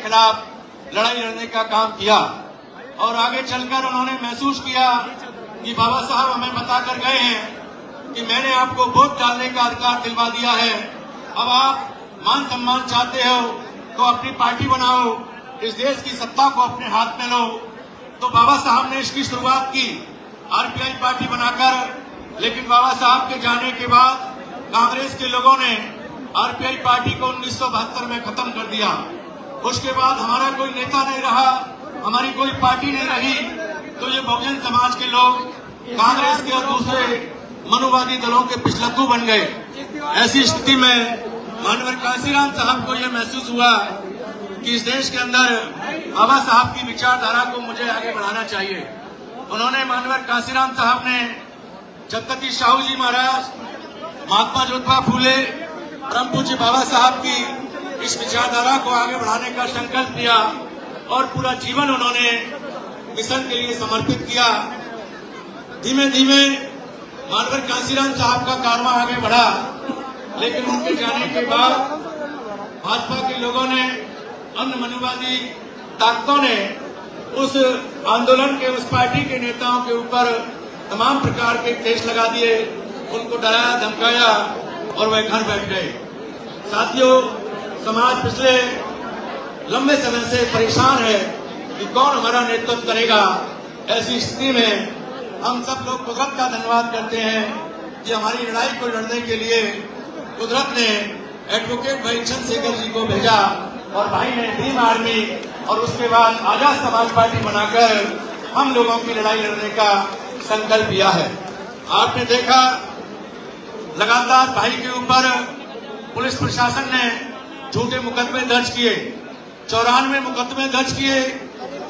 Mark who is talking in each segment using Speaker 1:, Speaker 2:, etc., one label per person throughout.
Speaker 1: खिलाफ लड़ाई लड़ने का काम किया और आगे चलकर उन्होंने महसूस किया कि बाबा साहब हमें बताकर गए हैं कि मैंने आपको वोट डालने का अधिकार दिलवा दिया है, अब आप मान सम्मान चाहते हो तो अपनी पार्टी बनाओ, इस देश की सत्ता को अपने हाथ में लो। तो बाबा साहब ने इसकी शुरुआत की आरपीआई पार्टी बनाकर, लेकिन बाबा साहब के जाने के बाद कांग्रेस के लोगों ने आरपीआई पार्टी को 1972 में खत्म कर दिया। उसके बाद हमारा कोई नेता नहीं रहा, हमारी कोई पार्टी नहीं रही, तो ये बहुजन समाज के लोग कांग्रेस के और दूसरे मनुवादी दलों के पिछलग्गू बन गए। ऐसी स्थिति में मानवर कांसीराम साहब को यह महसूस हुआ कि इस देश के अंदर बाबा साहब की विचारधारा को मुझे आगे बढ़ाना चाहिए। उन्होंने मानवर कांसीराम साहब ने छत्रपति साहू जी महाराज, महात्मा ज्योतिबा फूले, परम पूज्य बाबा साहब की इस विचारधारा को आगे बढ़ाने का संकल्प लिया और पूरा जीवन उन्होंने मिशन के लिए समर्पित किया। धीमे धीमे मानवर कांसीराम साहब का कारवां आगे बढ़ा, लेकिन उनके जाने के बाद भाजपा के लोगों ने, अन्य मनुवादी ताकतों ने उस आंदोलन के, उस पार्टी के नेताओं के ऊपर तमाम प्रकार के केस लगा दिए, उनको डराया धमकाया और वह घर बैठ गए। साथियों, समाज पिछले लंबे समय से परेशान है कि कौन हमारा नेतृत्व करेगा। ऐसी स्थिति में हम सब लोग कुदरत का धन्यवाद करते हैं कि हमारी लड़ाई को लड़ने के लिए कुदरत ने एडवोकेट भाई चंद्रशेखर जी को भेजा और भाई ने भीम आर्मी और उसके बाद आजाद समाज पार्टी बनाकर हम लोगों की लड़ाई लड़ने का संकल्प लिया है। आपने देखा लगातार भाई के ऊपर पुलिस प्रशासन ने झूठे मुकदमे दर्ज किए, 94 मुकदमे दर्ज किए,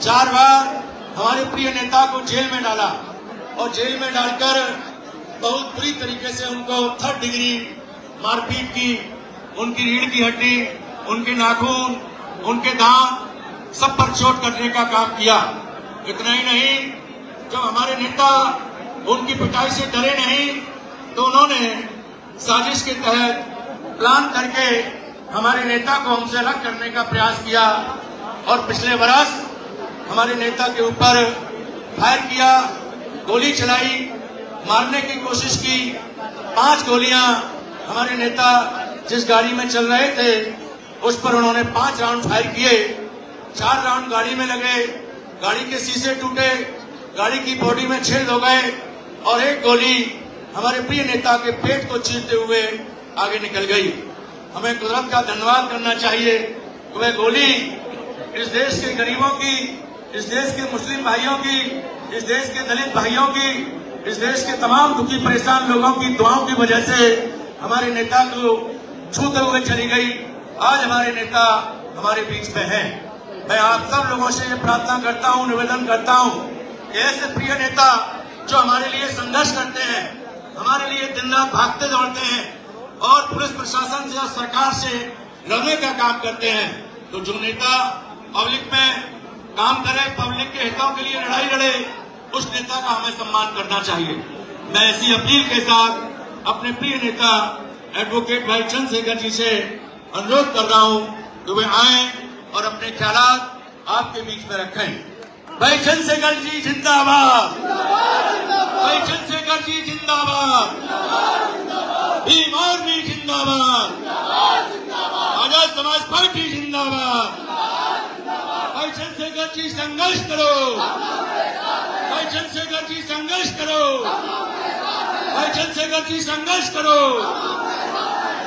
Speaker 1: 4 बार हमारे प्रिय नेता को जेल में डाला और जेल में डालकर बहुत बुरी तरीके से उनको 3rd डिग्री मारपीट की, उनकी रीढ़ की हड्डी, उनके नाखून, उनके दांत सब पर चोट करने का काम किया। इतना ही नहीं, जब हमारे नेता उनकी पिटाई से डरे नहीं तो उन्होंने साजिश के तहत प्लान करके हमारे नेता को हमसे अलग करने का प्रयास किया और पिछले बरस हमारे नेता के ऊपर फायर किया, गोली चलाई, मारने की कोशिश की। 5 गोलियां हमारे नेता जिस गाड़ी में चल रहे थे उस पर उन्होंने 5 राउंड फायर किए, 4 राउंड गाड़ी में लगे, गाड़ी के शीशे टूटे, गाड़ी की बॉडी में छेद हो गए और 1 गोली हमारे प्रिय नेता के पेट को चीरते हुए आगे निकल गई। हमें कुदरत का धन्यवाद करना चाहिए कि वह गोली इस देश के गरीबों की, इस देश के मुस्लिम भाइयों की, इस देश के दलित भाइयों की, इस देश के तमाम दुखी परेशान लोगों की दुआओं की वजह से हमारे नेता को छूते हुए चली गई। आज हमारे नेता हमारे बीच में हैं। मैं आप सब लोगों से ये प्रार्थना करता हूँ, निवेदन करता हूँ, ऐसे प्रिय नेता जो हमारे लिए संघर्ष करते हैं, हमारे लिए दिन रात भागते दौड़ते हैं और पुलिस प्रशासन से और सरकार से लड़ने का काम करते हैं, तो जो नेता पब्लिक में काम करे, पब्लिक के हितों के लिए लड़ाई लड़े, उस नेता का हमें सम्मान करना चाहिए। मैं ऐसी अपील के साथ अपने प्रिय नेता एडवोकेट भाई चंद्रशेखर जी से अनुरोध कर रहा हूं कि वे आए और अपने ख्यालात आपके बीच में रखें। भाई चंद्रशेखर जी जिंदाबाद, भाई चंद्रशेखर जी जिंदाबाद, भीम आर्मी जिंदाबाद, आजाद समाज पार्टी जिंदाबाद। भाई चंद्रशेखर जी संघर्ष करो, भाई चंद्रशेखर जी संघर्ष करो, भाई चंद्रशेखर जी संघर्ष करो।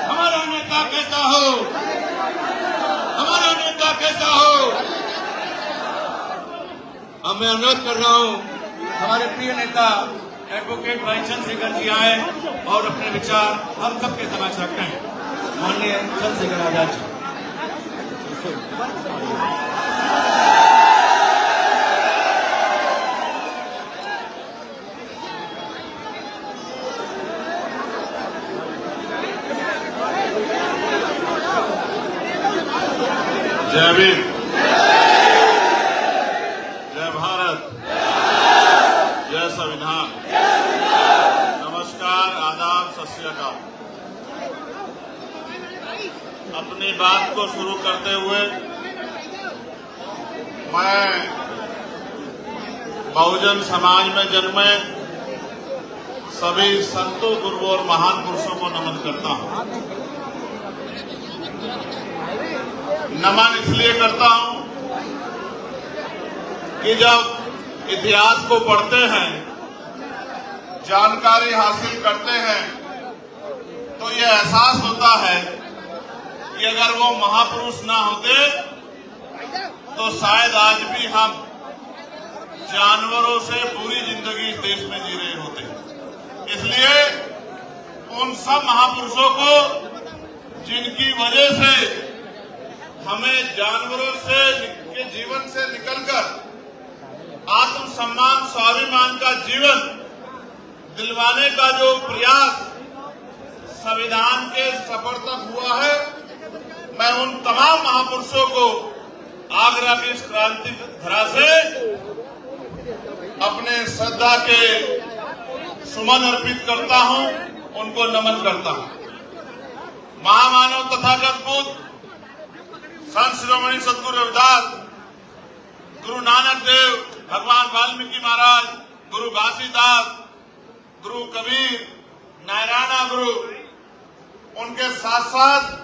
Speaker 1: हमारा नेता कैसा हो, हमारा नेता कैसा हो। अब मैं अनुरोध कर रहा हूं हमारे प्रिय नेता एडवोकेट भाई चंद्रशेखर जी आए और अपने विचार हम सबके समक्ष रखें। माननीय चंद्रशेखर आजाद जी।
Speaker 2: जय भीम, जय भारत, जय संविधान। नमस्कार, आदाब, सत श्री अकाल। अपनी बात को शुरू करते हुए मैं बहुजन समाज में जन्मे सभी संतों, गुरुओं और महान पुरुषों को नमन करता हूं। नमन इसलिए करता हूं कि जब इतिहास को पढ़ते हैं, जानकारी हासिल करते हैं, तो ये एहसास होता है कि अगर वो महापुरुष ना होते तो शायद आज भी हम जानवरों से पूरी जिंदगी इस देश में जी रहे होते। इसलिए उन सब महापुरुषों को जिनकी वजह से हमें जानवरों से के जीवन से निकलकर आत्मसम्मान, स्वाभिमान का जीवन दिलवाने का जो प्रयास संविधान के सफर तक हुआ है, मैं उन तमाम महापुरुषों को आगरा की इस क्रांति धरा से अपने श्रद्धा के सुमन अर्पित करता हूं, उनको नमन करता हूं। महामानव तथागत बुद्ध, संत शिरोमणि सदगुरु रविदास, गुरु नानक देव, भगवान वाल्मीकि महाराज, गुरु घासीदास, गुरु कबीर, नारायणा गुरु, उनके साथ साथ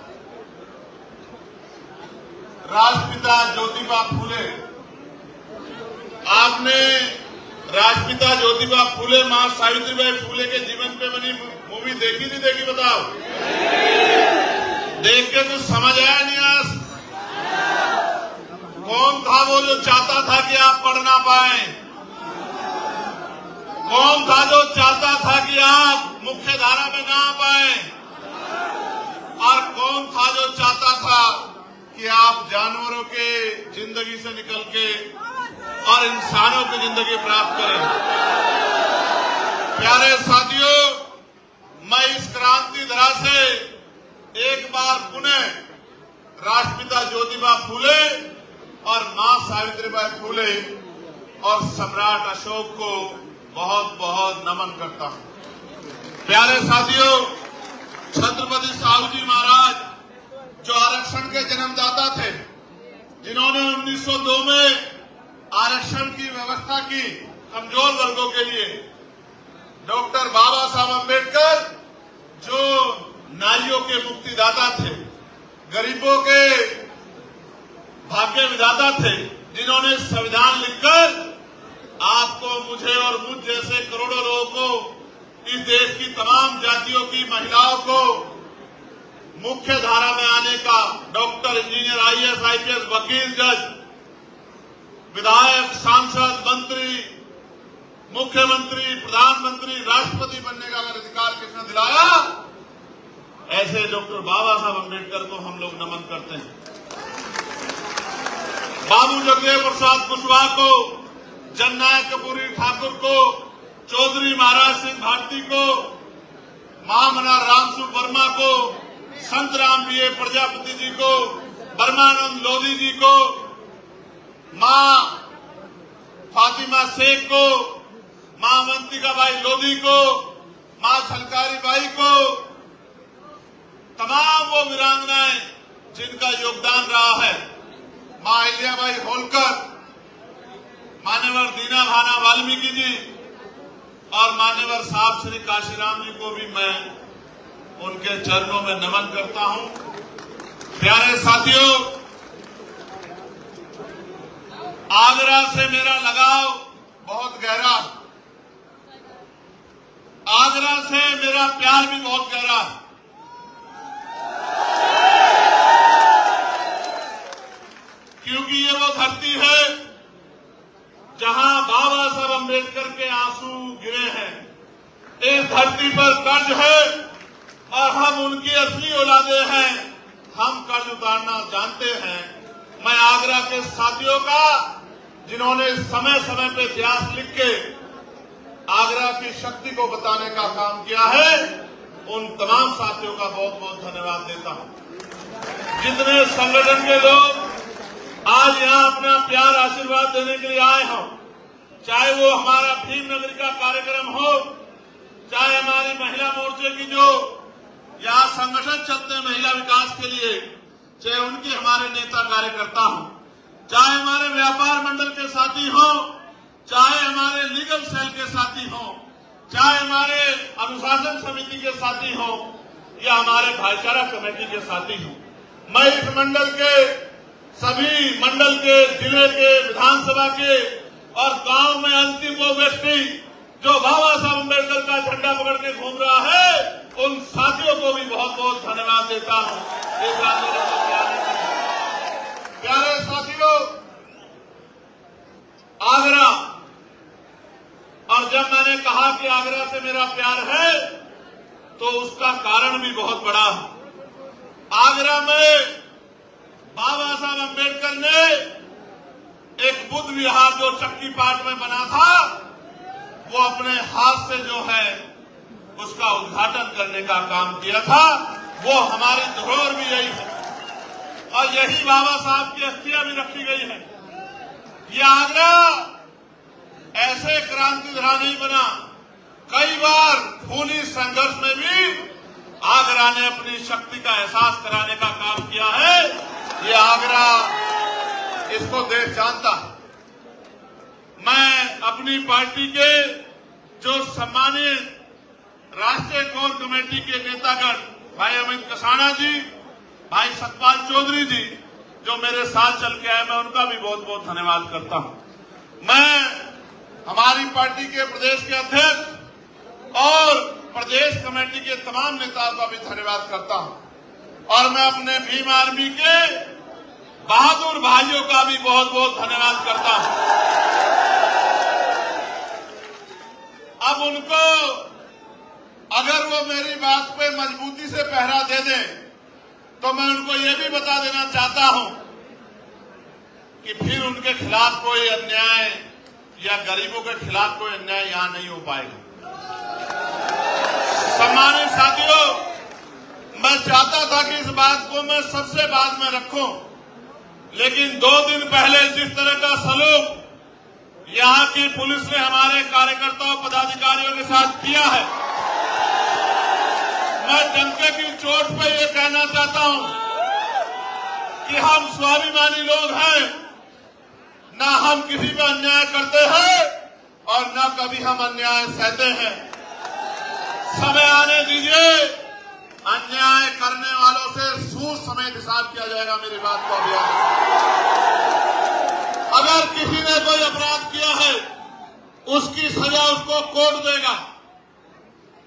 Speaker 2: राष्ट्रपिता ज्योतिबा फूले। आपने राष्ट्रपिता ज्योतिबा फूले, मां सावित्रीबाई फूले के जीवन पे बनी मूवी देखी नहीं देखी बताओ? देख के तो समझ आया नहीं आज? कौन था वो जो चाहता था कि आप पढ़ ना पाए? कौन था जो चाहता था कि आप मुख्य धारा में ना आ पाए? और कौन था जो चाहता था कि आप जानवरों के जिंदगी से निकल के और इंसानों की जिंदगी प्राप्त करें? प्यारे साथियों, मैं इस क्रांति धरा से एक बार पुनः राष्ट्रपिता ज्योतिबा फूले और मां सावित्रीबाई फूले और सम्राट अशोक को बहुत बहुत नमन करता हूं। प्यारे साथियों, छत्रपति साहू जी महाराज जो आरक्षण के जन्मदाता थे, जिन्होंने 1902 में आरक्षण की व्यवस्था की कमजोर वर्गों के लिए, डॉक्टर बाबा साहब अम्बेडकर जो नारियों के मुक्तिदाता थे, गरीबों के भाग्य विधाता थे, जिन्होंने संविधान लिखकर आपको, मुझे और मुझ जैसे करोड़ों लोगों को, इस देश की तमाम जातियों की महिलाओं को मुख्य धारा में आने का, डॉक्टर, इंजीनियर, आईएएस, आईपीएस, वकील, जज, विधायक, सांसद, मंत्री, मुख्यमंत्री, प्रधानमंत्री, राष्ट्रपति बनने का अगर अधिकार किसने दिलाया, ऐसे डॉक्टर बाबा साहब अम्बेडकर को हम लोग नमन करते हैं। बाबू जगदेव प्रसाद कुशवाहा को, जननायक कपूरी ठाकुर को, चौधरी महाराज सिंह भारती को, महामना रामसु वर्मा को, संत राम बीए प्रजापति जी को, ब्रह्मानंद लोधी जी को, मां फातिमा शेख को, मां अवंतिका बाई लोधी को, मां छलकारी बाई को, तमाम वो वीरांगनाएं जिनका योगदान रहा है, मां अहिल्याबाई होलकर, मान्यवर दीना भाना वाल्मीकि जी और मान्यवर साहब श्री काशीराम जी को भी मैं उनके चरणों में नमन करता हूं। प्यारे साथियों, आगरा से मेरा लगाव बहुत गहरा, आगरा से मेरा प्यार भी बहुत गहरा। क्योंकि ये वो धरती है जहां बाबा साहब अम्बेडकर के आंसू गिरे हैं। इस धरती पर कर्ज है और हम उनकी असली औलादे हैं। हम कर्ज उतारना जानते हैं। मैं आगरा के साथियों का, जिन्होंने समय समय पे इतिहास लिख के आगरा की शक्ति को बताने का काम किया है, उन तमाम साथियों का बहुत बहुत धन्यवाद देता हूं। जितने संगठन के लोग आज यहां अपना प्यार आशीर्वाद देने के लिए आए हों, चाहे वो हमारा भीम नगरी का कार्यक्रम हो, चाहे हमारी महिला मोर्चे की जो यहाँ संगठन चलते हैं महिला विकास के लिए, चाहे उनके हमारे नेता कार्यकर्ता हों, चाहे हमारे व्यापार मंडल के साथी हों, चाहे हमारे लीगल सेल के साथी हों, चाहे हमारे अनुशासन समिति के साथी हों या हमारे भाईचारा कमेटी के साथी हों, मैं इस मंडल के सभी मंडल के, जिले के, विधानसभा के और गांव में अंतिम वो व्यक्ति जो बाबा साहब अम्बेडकर का झंडा पकड़ के घूम रहा है, उन साथियों को भी बहुत बहुत धन्यवाद देता हूं इस आंदोलन को चलाने के लिए। प्यारे साथियों, आगरा, और जब मैंने कहा कि आगरा से मेरा प्यार है तो उसका कारण भी बहुत बड़ा है। आगरा में बाबा साहब अम्बेडकर ने एक बुद्ध विहार जो चक्की पाट में बना था, वो अपने हाथ से जो है उसका उद्घाटन करने का काम किया था। वो हमारी धरोहर भी यही है और यही बाबा साहब की अस्थियां भी रखी गई है। ये आगरा ऐसे क्रांतिधरा नहीं बना, कई बार खूनी संघर्ष में भी आगरा ने अपनी शक्ति का एहसास कराने का काम किया है। ये आगरा, इसको देश जानता है। मैं अपनी पार्टी के जो सम्मानित राष्ट्रीय कोर कमेटी के नेतागण भाई अमित कसाना जी, भाई सतपाल चौधरी जी जो मेरे साथ चल के आए, मैं उनका भी बहुत बहुत धन्यवाद करता हूं। मैं हमारी पार्टी के प्रदेश के अध्यक्ष और प्रदेश कमेटी के तमाम नेताओं का भी धन्यवाद करता हूं और मैं अपने भीम आर्मी के बहादुर भाइयों का भी बहुत बहुत धन्यवाद करता हूं। अब उनको अगर वो मेरी बात पे मजबूती से पहरा दे दें तो मैं उनको ये भी बता देना चाहता हूं कि फिर उनके खिलाफ कोई अन्याय या गरीबों के खिलाफ कोई अन्याय यहां नहीं हो पाएगा। सम्मानित साथियों, मैं चाहता था कि इस बात को मैं सबसे बाद में रखूं, लेकिन 2 दिन पहले जिस तरह का सलूक यहां की पुलिस ने हमारे कार्यकर्ताओं पदाधिकारियों के साथ किया है, मैं डंके की चोट पे ये कहना चाहता हूं कि हम स्वाभिमानी लोग हैं, ना हम किसी पे अन्याय करते हैं और ना कभी हम अन्याय सहते हैं। समय आने दीजिए, अन्याय करने वालों से सूद समेत हिसाब किया जाएगा। मेरी बात को अभी अगर किसी ने कोई अपराध किया है, उसकी सजा उसको कोर्ट देगा।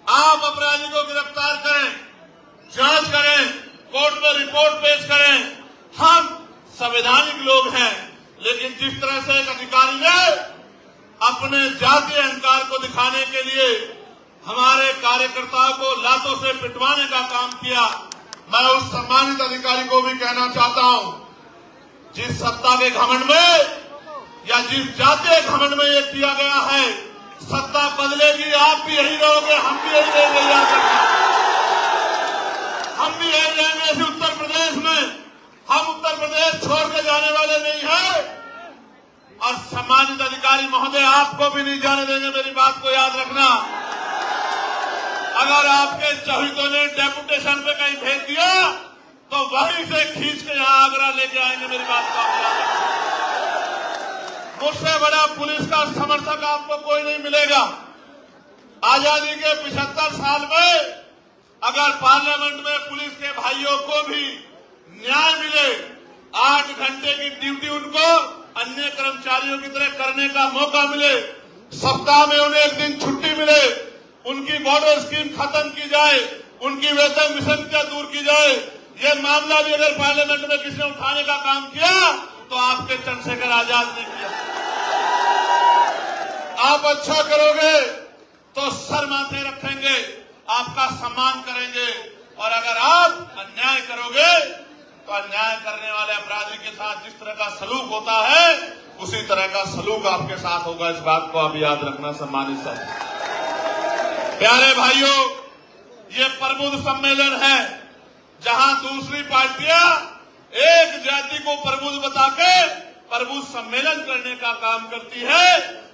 Speaker 2: आप अपराधी को गिरफ्तार करें, जांच करें, कोर्ट में रिपोर्ट पेश करें। हम संवैधानिक लोग हैं, लेकिन जिस तरह से एक अधिकारी ने अपने जातीय अहंकार को दिखाने के लिए हमारे कार्यकर्ताओं को लातों से पिटवाने का काम किया, मैं उस सम्मानित अधिकारी को भी कहना चाहता हूं, जिस सत्ता के घमंड में या जिस जातीय घमंड में ये किया गया है, सत्ता बदलेगी, आप भी यही रहोगे, हम भी यही रहेंगे। याद रखना, हम भी यही रहेंगे इस उत्तर प्रदेश में। हम उत्तर प्रदेश छोड़ के जाने वाले नहीं हैं और सम्मानित अधिकारी महोदय, आपको भी नहीं जाने देंगे। मेरी बात को याद रखना, अगर आपके चौहितों ने डेपुटेशन पे कहीं भेज दिया तो वहीं से खींच के यहां आगरा लेके आएंगे। मेरी बात को आप याद रखना। मुझसे बड़ा पुलिस का समर्थक आपको कोई नहीं मिलेगा। आजादी के 75 साल में अगर पार्लियामेंट में पुलिस के भाइयों को भी न्याय मिले, 8 घंटे की ड्यूटी उनको अन्य कर्मचारियों की तरह करने का मौका मिले, सप्ताह में उन्हें 1 दिन छुट्टी मिले, उनकी बॉर्डर स्कीम खत्म की जाए, उनकी वेतन विसंगतियां दूर की जाए, ये मामला भी अगर पार्लियामेंट में किसी ने उठाने का काम किया तो आपके चंद्रशेखर आजाद ने किया। आप अच्छा करोगे तो सर माथे रखेंगे, आपका सम्मान करेंगे, और अगर आप अन्याय करोगे तो अन्याय करने वाले अपराधी के साथ जिस तरह का सलूक होता है, उसी तरह का सलूक आपके साथ होगा। इस बात को आप याद रखना। सम्मानित साथी, प्यारे भाइयों, ये प्रबुद्ध सम्मेलन है जहां दूसरी पार्टियां एक जाति को प्रबुद्ध बता के प्रबुद्ध सम्मेलन करने का काम करती है,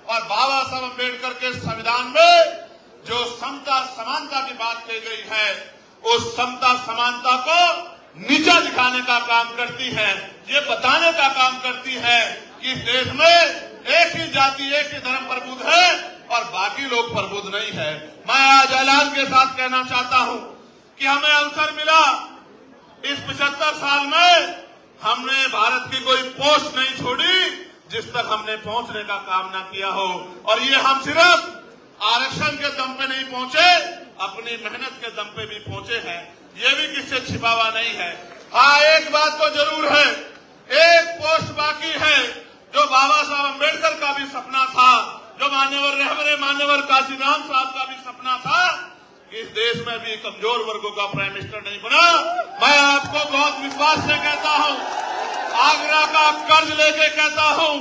Speaker 2: और बाबा साहब अम्बेडकर के संविधान में जो समता समानता की बात कही गई है, उस समता समानता को नीचा दिखाने का काम करती है, ये बताने का काम करती है कि इस देश में एक ही जाति एक ही धर्म प्रबुद्ध है और बाकी लोग प्रबुद्ध नहीं है। मैं आज ऐलान के साथ कहना चाहता हूं कि हमें अवसर मिला इस 75 साल में हमने भारत की कोई पोस्ट नहीं छोड़ी जिस तक हमने पहुंचने का काम ना किया हो। और ये हम सिर्फ आरक्षण के दम पे नहीं पहुंचे, अपनी मेहनत के दम पे भी पहुंचे हैं। ये भी किससे छिपा हुआ नहीं है। हाँ, एक बात तो जरूर है, एक पोस्ट बाकी है जो बाबा साहब अम्बेडकर का भी सपना था, जो मान्यवर काशीराम साहब का भी सपना था। इस देश में भी कमजोर वर्गों का प्राइम मिनिस्टर नहीं बना। मैं आपको बहुत विश्वास से कहता हूं, आगरा का कर्ज लेके कहता हूं,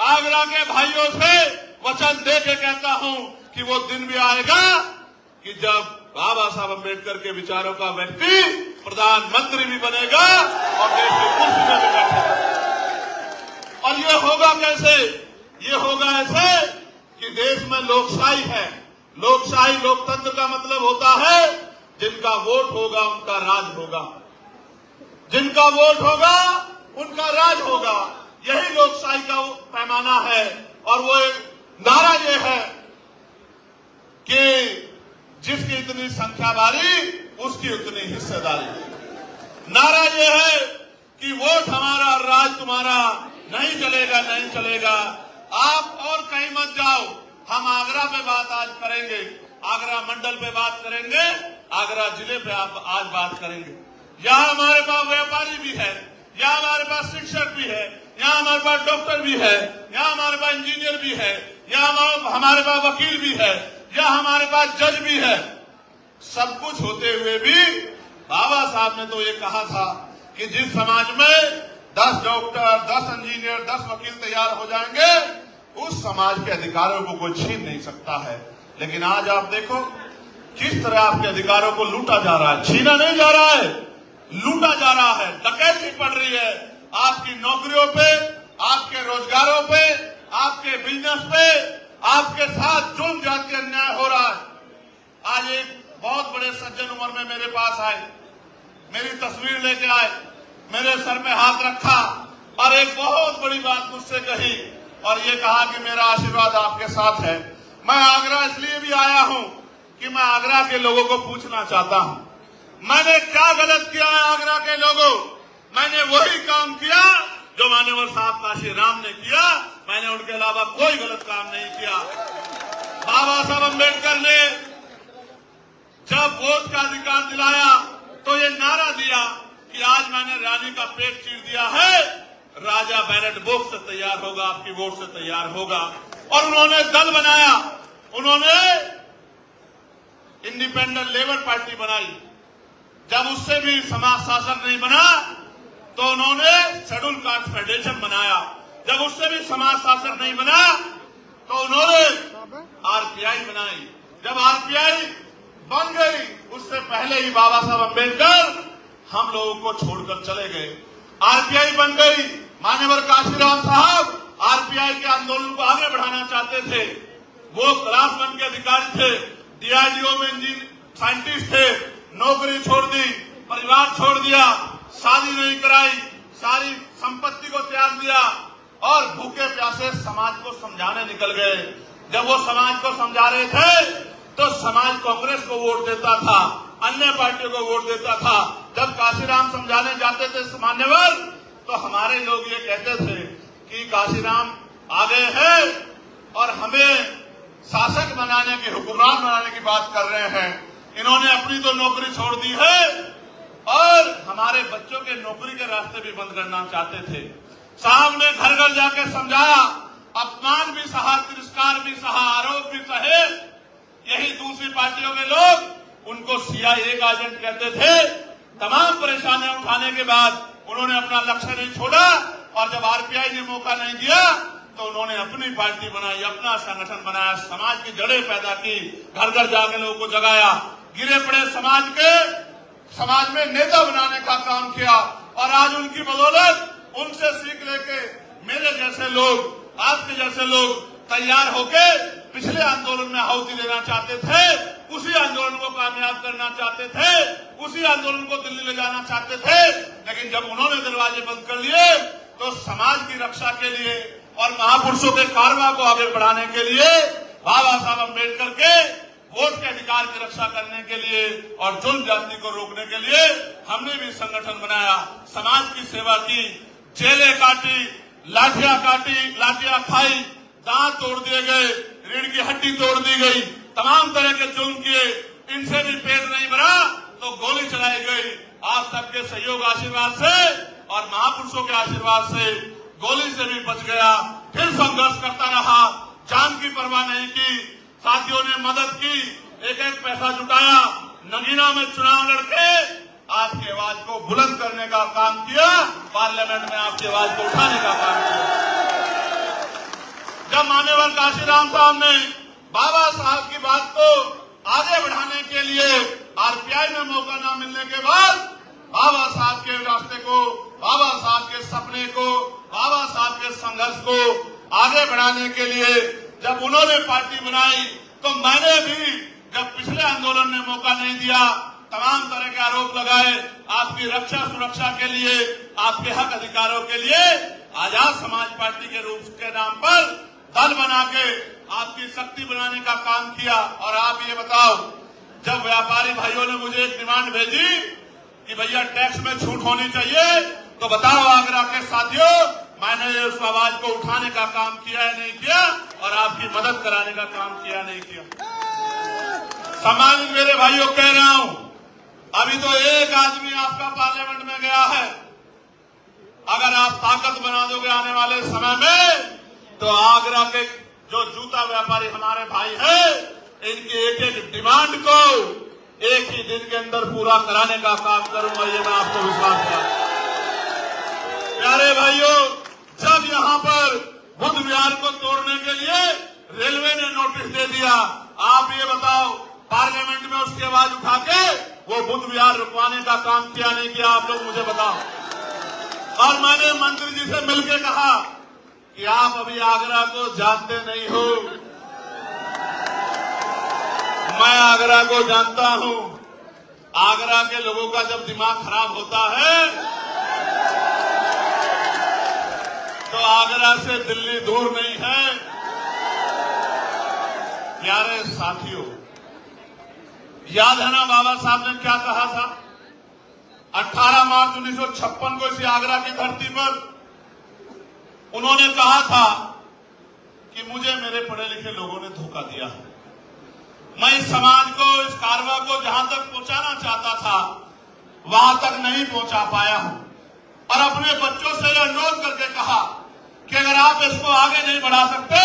Speaker 2: आगरा के भाइयों से वचन दे के कहता हूं कि वो दिन भी आएगा कि जब बाबा साहब अम्बेडकर के विचारों का व्यक्ति प्रधानमंत्री भी बनेगा और देश की कुर्सी में भी बैठेगा। और ये होगा कैसे? ये होगा ऐसे कि देश में लोकशाही है। लोकशाही, लोकतंत्र का मतलब होता है जिनका वोट होगा उनका राज होगा, जिनका वोट होगा उनका राज होगा। यही लोकशाही का पैमाना है। और वो एक नारा ये है कि जिसकी इतनी संख्या बारी उसकी उतनी हिस्सेदारी। नारा ये है कि वोट हमारा राज तुम्हारा, नहीं चलेगा, नहीं चलेगा। आप और कहीं मत जाओ, हम आगरा पे बात आज करेंगे, आगरा मंडल पे बात करेंगे, आगरा जिले पे आप आज बात करेंगे। यहाँ हमारे पास व्यापारी भी है, यहाँ हमारे पास शिक्षक भी है, यहाँ हमारे पास डॉक्टर भी है, यहाँ हमारे पास इंजीनियर भी है, यहाँ हमारे पास वकील भी है, यहाँ हमारे पास जज भी है। सब कुछ होते हुए भी बाबा साहब ने तो ये कहा था कि जिस समाज में 10 डॉक्टर, 10 इंजीनियर, 10 वकील तैयार हो जाएंगे, उस समाज के अधिकारों को कोई छीन नहीं सकता है। लेकिन आज आप देखो किस तरह आपके अधिकारों को लूटा जा रहा है। छीना नहीं जा रहा है, लूटा जा रहा है, डकैती पड़ रही है आपकी नौकरियों पे, आपके रोजगारों पे, आपके बिजनेस पे, आपके साथ जुल्म जाति अन्याय हो रहा है। आज एक बहुत बड़े सज्जन उम्र में मेरे पास आए, मेरी तस्वीर लेके आए, मेरे सर में हाथ रखा और एक बहुत बड़ी बात मुझसे कही और ये कहा कि मेरा आशीर्वाद आपके साथ है। मैं आगरा इसलिए भी आया हूं कि मैं आगरा के लोगों को पूछना चाहता हूं, मैंने क्या गलत किया है आगरा के लोगों? मैंने वही काम किया जो मान्यवर साहब काशीराम ने किया। मैंने उनके अलावा कोई गलत काम नहीं किया। बाबा साहब अम्बेडकर ने जब वोट का अधिकार दिलाया तो ये नारा दिया कि आज मैंने रानी का पेट चीर दिया है, राजा बैलेट बॉक्स से तैयार होगा, आपकी वोट से तैयार होगा। और उन्होंने दल बनाया, उन्होंने इंडिपेंडेंट लेबर पार्टी बनाई। जब उससे भी समाज शासन नहीं बना तो उन्होंने शेड्यूल कास्ट फेडरेशन बनाया। जब उससे भी समाज शासन नहीं बना तो उन्होंने आरपीआई बनाई। जब आरपीआई बन गई उससे पहले ही बाबा साहब अम्बेडकर हम लोगों को छोड़कर चले गए। आरपीआई बन गई, मान्यवर काशीराम साहब आरपीआई के आंदोलन को आगे बढ़ाना चाहते थे। वो क्लास 1 के अधिकारी थे, डीआरडीओ में इंजीनियर साइंटिस्ट थे, नौकरी छोड़ दी, परिवार छोड़ दिया, शादी नहीं कराई, सारी संपत्ति को त्याग दिया और भूखे प्यासे समाज को समझाने निकल गए। जब वो समाज को समझा रहे थे तो समाज कांग्रेस को वोट देता था, अन्य पार्टियों को वोट देता था। जब काशीराम समझाने जाते थे मान्यवर तो हमारे लोग ये कहते थे कि काशीराम आ गए हैं और हमें शासक बनाने की, हुक्मरान बनाने की बात कर रहे हैं। इन्होंने अपनी तो नौकरी छोड़ दी है और हमारे बच्चों के नौकरी के रास्ते भी बंद करना चाहते थे। साहब ने घर घर जाके समझाया, अपमान भी सहा, तिरस्कार भी सहा, आरोप भी सहे। यही दूसरी पार्टियों के लोग उनको सीआईए का एजेंट कहते थे। तमाम परेशानियां उठाने के बाद उन्होंने अपना लक्ष्य नहीं छोड़ा और जब आरपीआई ने मौका नहीं दिया तो उन्होंने अपनी पार्टी बनाई, अपना संगठन बनाया, समाज की जड़ें पैदा की, घर घर जाके लोगों को जगाया, गिरे पड़े समाज में नेता बनाने का काम किया। और आज उनकी बदौलत उनसे सीख लेके मेरे जैसे लोग, आपके जैसे लोग तैयार होके पिछले आंदोलन में आहुति देना चाहते थे, उसी आंदोलन को कामयाब करना चाहते थे। उसी आंदोलन को दिल्ली ले जाना चाहते थे। लेकिन जब उन्होंने दरवाजे बंद कर लिए तो समाज की रक्षा के लिए और महापुरुषों के कारवा को आगे बढ़ाने के लिए, बाबा साहब अम्बेडकर के वोट के अधिकार की रक्षा करने के लिए और जुल्म जाति को रोकने के लिए हमने भी संगठन बनाया, समाज की सेवा की, जेलें काटी, लाठियां खाई, दांत तोड़ दिए गए, रीढ़ की हड्डी तोड़ दी गई, तमाम तरह के जुल्म किए, इनसे भी पेट नहीं भरा तो गोली चलाई गई। आप सबके सहयोग आशीर्वाद से और महापुरुषों के आशीर्वाद से गोली से भी बच गया। फिर संघर्ष करता रहा, जान की परवाह नहीं की, साथियों ने मदद की, एक एक पैसा जुटाया, नगीना में चुनाव लड़के आपकी आवाज को बुलंद करने का काम किया, पार्लियामेंट में आपकी आवाज को उठाने का काम किया। जब मान्यवर काशीराम साहब ने बाबा साहब की बात को आगे बढ़ाने के लिए आरपीआई में मौका न मिलने के बाद बाबा साहब के रास्ते को, बाबा साहब के सपने को, बाबा साहब के संघर्ष को आगे बढ़ाने के लिए जब उन्होंने पार्टी बनाई तो मैंने भी, जब पिछले आंदोलन ने मौका नहीं दिया, तमाम तरह के आरोप लगाए, आपकी रक्षा सुरक्षा के लिए, आपके हक अधिकारों के लिए आजाद समाज पार्टी के रूप के नाम पर दल बना के आपकी शक्ति बनाने का काम किया। और आप ये बताओ, जब व्यापारी भाइयों ने मुझे एक डिमांड भेजी कि भैया टैक्स में छूट होनी चाहिए, तो बताओ आगरा के साथियों, मैंने उस आवाज को उठाने का काम किया है नहीं किया, और आपकी मदद कराने का काम किया नहीं किया। सम्मानित मेरे भाइयों, कह रहा हूं, अभी तो एक आदमी आपका पार्लियामेंट में गया है। अगर आप ताकत बना दोगे आने वाले समय में, तो आगरा के जो जूता व्यापारी हमारे भाई हैं, इनकी एक एक डिमांड को एक ही दिन के अंदर पूरा कराने का काम करूंगा, ये मैं आपको विश्वास दिलाता हूं। प्यारे भाइयों, जब यहां पर बुद्ध विहार को तोड़ने के लिए रेलवे ने नोटिस दे दिया, आप ये बताओ पार्लियामेंट में उसकी आवाज उठा के वो बुद्ध विहार रुकवाने का काम किया नहीं किया, आप लोग मुझे बताओ। और मैंने मंत्री जी से मिलकर कहा कि आप अभी आगरा को जानते नहीं हो, मैं आगरा को जानता हूं। आगरा के लोगों का जब दिमाग खराब होता है तो आगरा से दिल्ली दूर नहीं है। प्यारे साथियों, याद है ना बाबा साहब ने क्या कहा था? 18 मार्च 1956 को इसी आगरा की धरती पर उन्होंने कहा था कि मुझे मेरे पढ़े लिखे लोगों ने धोखा दिया है। मैं इस समाज को, इस कारवा को जहां तक पहुंचाना चाहता था वहां तक नहीं पहुंचा पाया हूं। और अपने बच्चों से अनुरोध करके कहा कि अगर आप इसको आगे नहीं बढ़ा सकते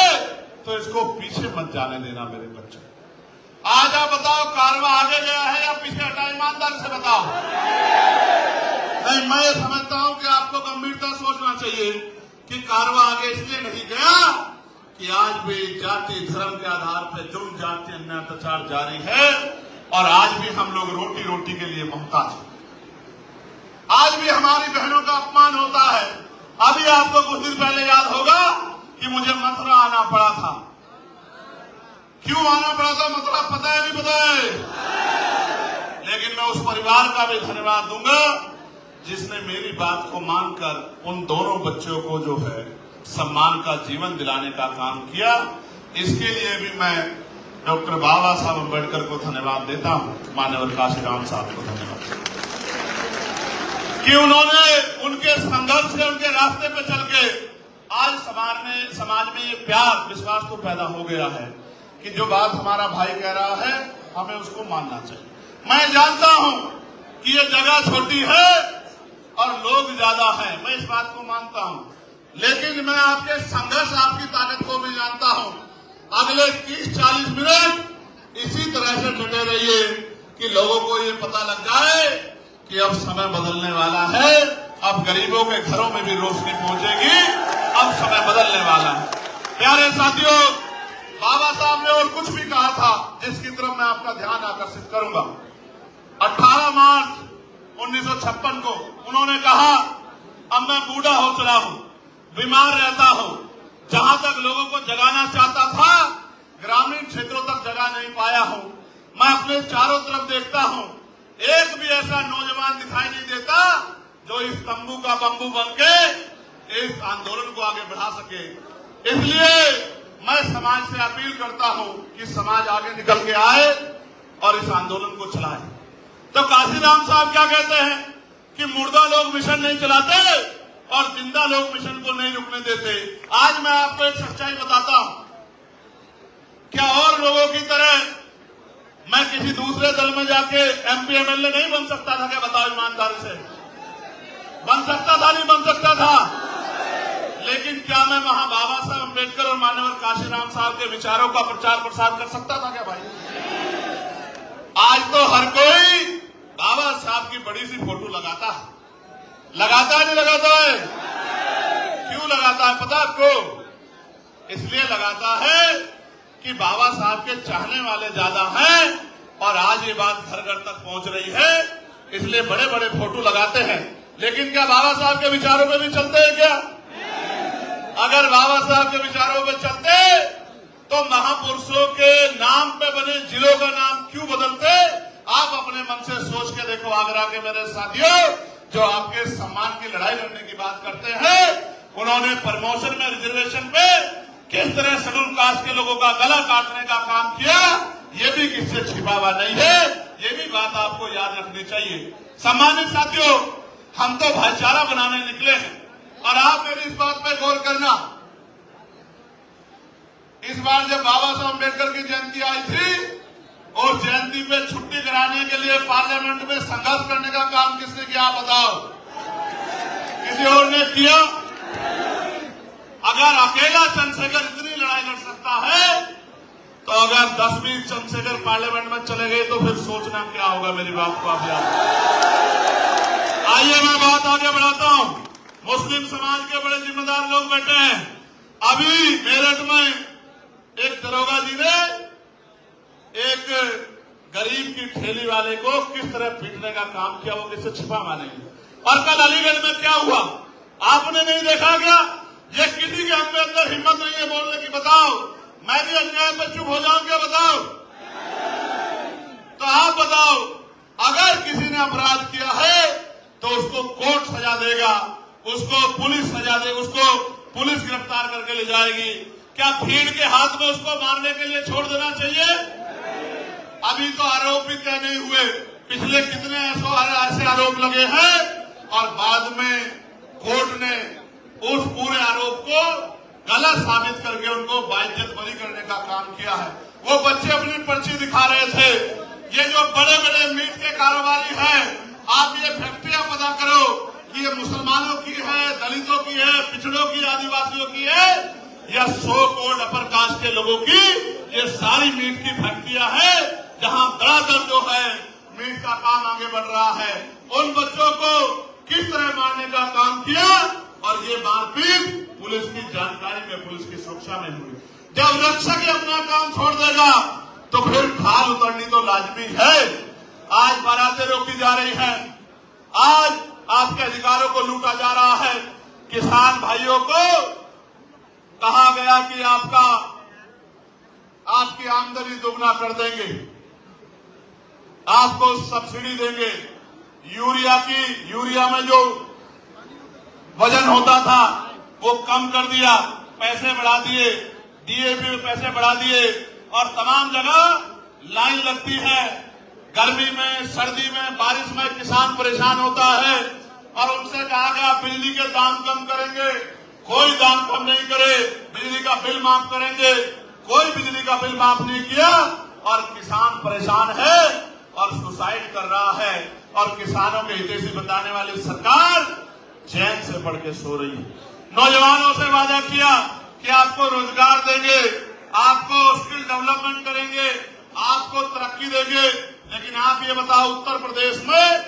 Speaker 2: तो इसको पीछे मत जाने देना मेरे बच्चों। आज आप बताओ, कारवा आगे गया है या पीछे हटा? ईमानदार से बताओ। नहीं, मैं ये समझता हूं कि आपको गंभीरता सोचना चाहिए कि कारवा आगे इसलिए नहीं गया कि आज भी जाति धर्म के आधार पर जुर्म, जाति, अन्याय, अत्याचार जारी है और आज भी हम लोग रोटी रोटी के लिए मोहताज हैं। आज भी हमारी बहनों का अपमान होता है। अभी आपको कुछ दिन पहले याद होगा कि मुझे मथुरा आना पड़ा था। क्यों आना पड़ा था मथुरा, पता है नहीं पता है? लेकिन मैं उस परिवार का भी धन्यवाद दूंगा जिसने मेरी बात को मानकर उन दोनों बच्चों को जो है सम्मान का जीवन दिलाने का काम किया। इसके लिए भी मैं डॉक्टर बाबा साहब अम्बेडकर को धन्यवाद देता हूं, मान्यवर काशीराम साहब को धन्यवाद कि उन्होंने उनके संघर्ष से, उनके रास्ते पे चल के आज समाज में ये प्यार, विश्वास तो पैदा हो गया है कि जो बात हमारा भाई कह रहा है हमें उसको मानना चाहिए। मैं जानता हूं कि ये जगह छोटी है और लोग ज्यादा हैं, मैं इस बात को मानता हूं, लेकिन मैं आपके संघर्ष, आपकी ताकत को भी जानता हूं। अगले 30-40 मिनट इसी तरह से डटे रहिए कि लोगों को ये पता लग जाए कि अब समय बदलने वाला है, अब गरीबों के घरों में भी रोशनी पहुंचेगी, अब समय बदलने वाला है। प्यारे साथियों, बाबा साहब ने और कुछ भी कहा था जिसकी तरफ मैं आपका ध्यान आकर्षित करूंगा। 18 मार्च 1956 को उन्होंने कहा, अब मैं बूढ़ा हो चला हूं, बीमार रहता हूं, जहां तक लोगों को जगाना चाहता था ग्रामीण क्षेत्रों तक जगा नहीं पाया हूं। मैं अपने चारों तरफ देखता हूं एक भी ऐसा नौजवान दिखाई नहीं देता जो इस तंबू का बंबू बन के इस आंदोलन को आगे बढ़ा सके। इसलिए मैं समाज से अपील करता हूं कि समाज आगे निकल के आए और इस आंदोलन को चलाए। तो काशीराम साहब क्या कहते हैं कि मुर्दा लोग मिशन नहीं चलाते और जिंदा लोग मिशन को नहीं रुकने देते। आज मैं आपको एक सच्चाई बताता हूं। क्या और लोगों की तरह मैं किसी दूसरे दल में जाके एमपी एमएलए नहीं बन सकता था क्या? बताओ ईमानदारी से, बन सकता था नहीं बन सकता था? लेकिन क्या मैं वहां बाबा साहब अम्बेडकर और मान्यवर काशीराम साहब के विचारों का प्रचार प्रसार कर सकता था क्या भाई? आज तो हर कोई बाबा साहब की बड़ी सी फोटो लगाता है नहीं लगाता है? क्यों लगाता है पता आपको? इसलिए लगाता है कि बाबा साहब के चाहने वाले ज्यादा हैं और आज ये बात घर घर तक पहुंच रही है, इसलिए बड़े बड़े फोटो लगाते हैं। लेकिन क्या बाबा साहब के विचारों पे भी चलते हैं क्या? अगर बाबा साहब के विचारों पे चलते तो महापुरुषों के नाम पे बने जिलों का नाम क्यों बदलते? आप अपने मन से सोच के देखो। आगरा के मेरे साथियों जो आपके सम्मान की लड़ाई लड़ने की बात करते हैं, उन्होंने प्रमोशन में रिजर्वेशन पे किस तरह शेड्यूल कास्ट के लोगों का गला काटने का काम किया, ये भी किससे छिपा हुआ नहीं है। ये भी बात आपको याद रखनी चाहिए। सम्मानित साथियों, हम तो भाईचारा बनाने निकले हैं और आप मेरी इस बात पे गौर करना। इस बार जब बाबा साहब अम्बेडकर की जयंती आई थी और जयंती पे छुट्टी कराने के लिए पार्लियामेंट में संघर्ष करने का काम किसने किया आप बताओ? किसी और ने किया? अगर अकेला चंद्रशेखर इतनी लड़ाई लड़ सकता है तो अगर 10-20 चंद्रशेखर पार्लियामेंट में चले गए तो फिर सोचना क्या होगा। मेरी बात को आप याद। आइए मैं बात आगे बढ़ाता हूं। मुस्लिम समाज के बड़े जिम्मेदार लोग बैठे हैं। अभी मेरठ में एक दरोगा जी ने एक गरीब की ठेली वाले को किस तरह पीटने का काम किया, वो किससे छिपा मानेंगे। और कल अलीगढ़ में क्या हुआ आपने नहीं देखा क्या? ये किसी के हम अंदर हिम्मत नहीं है बोलने की। बताओ मैं भी अन्याय पर चुप हो जाऊं क्या? बताओ तो आप बताओ। अगर किसी ने अपराध किया है तो उसको कोर्ट सजा देगा, उसको पुलिस सजा देगी, उसको पुलिस गिरफ्तार करके ले जाएगी। क्या भीड़ के हाथ में उसको मारने के लिए छोड़ देना चाहिए? अभी तो आरोप भी तय नहीं हुए, पिछले कितने ऐसे आरोप लगे हैं और बाद में कोर्ट ने उस पूरे आरोप को गलत साबित करके उनको बाइज्जत बरी करने का काम किया है। वो बच्चे अपनी पर्ची दिखा रहे थे। ये जो बड़े बड़े मीट के कारोबारी हैं, आप ये फैक्ट्रियां पता करो कि ये मुसलमानों की है, दलितों की है, पिछड़ों की, आदिवासियों की है या सो कोड अपर कास्ट के लोगों की। ये सारी मीट की फैक्ट्रियां हैं जहां धड़ाधड़ जो है मीट का काम आगे बढ़ रहा है। उन बच्चों को किस तरह मारने का काम किया और ये मारपीट पुलिस की जानकारी में, पुलिस की सुरक्षा में हुई। जब रक्षक अपना काम छोड़ देगा तो फिर खाल उतरनी तो लाजमी है। आज बारातें रोकी जा रही हैं, आज आपके अधिकारों को लूटा जा रहा है। किसान भाइयों को कहा गया कि आपकी आमदनी दोगुना कर देंगे, आपको सब्सिडी देंगे। यूरिया में जो वजन होता था वो कम कर दिया, पैसे बढ़ा दिए, डीएपी में पैसे बढ़ा दिए और तमाम जगह लाइन लगती है। गर्मी में, सर्दी में, बारिश में किसान परेशान होता है और उनसे कहा गया बिजली के दाम कम करेंगे। कोई दाम कम नहीं करे, बिजली का बिल माफ करेंगे। कोई बिजली का बिल माफ नहीं किया और किसान परेशान है और सुसाइड कर रहा है। और किसानों के हितैषी बताने वाली सरकार चैन से पढ़ के सो रही है। नौजवानों से वादा किया कि आपको रोजगार देंगे, आपको स्किल डेवलपमेंट करेंगे, आपको तरक्की देंगे। लेकिन आप ये बताओ उत्तर प्रदेश में